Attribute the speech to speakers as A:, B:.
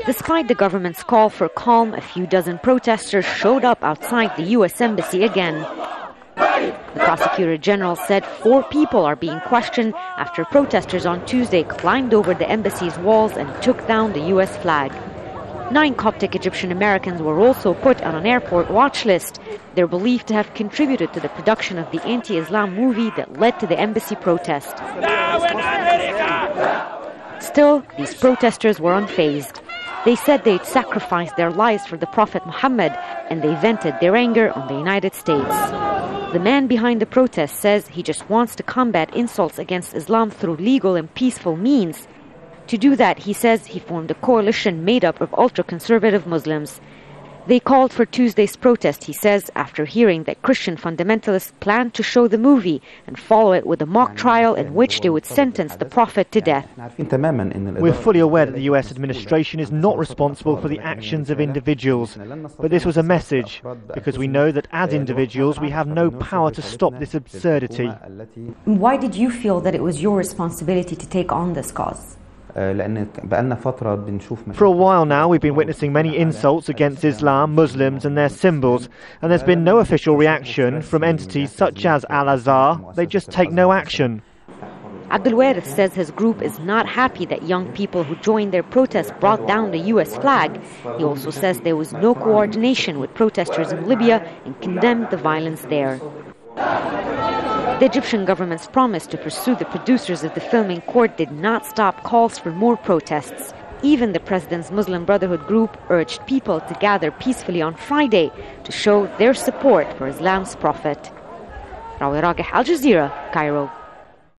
A: Despite the government's call for calm, a few dozen protesters showed up outside the U.S. Embassy again. The prosecutor general said 4 people are being questioned after protesters on Tuesday climbed over the embassy's walls and took down the U.S. flag. 9 Coptic Egyptian-Americans were also put on an airport watch list. They're believed to have contributed to the production of the anti-Islam movie that led to the embassy protest. Still, these protesters were unfazed. They said they'd sacrificed their lives for the Prophet Muhammad, and they vented their anger on the United States. The man behind the protest says he just wants to combat insults against Islam through legal and peaceful means. To do that, he says he formed a coalition made up of ultra-conservative Muslims. They called for Tuesday's protest, he says, after hearing that Christian fundamentalists planned to show the movie and follow it with a mock trial in which they would sentence the Prophet to death.
B: We're fully aware that the US administration is not responsible for the actions of individuals, but this was a message, because we know that as individuals we have no power to stop this absurdity.
A: Why did you feel that it was your responsibility to take on this cause?
B: For a while now, we've been witnessing many insults against Islam, Muslims and their symbols, and there's been no official reaction from entities such as Al-Azhar. They just take no action.
A: Abdel Wareth says his group is not happy that young people who joined their protest brought down the U.S. flag. He also says there was no coordination with protesters in Libya and condemned the violence there. The Egyptian government's promise to pursue the producers of the film in court did not stop calls for more protests. Even the president's Muslim Brotherhood group urged people to gather peacefully on Friday to show their support for Islam's prophet. Rawya, Rageh, Al Jazeera, Cairo.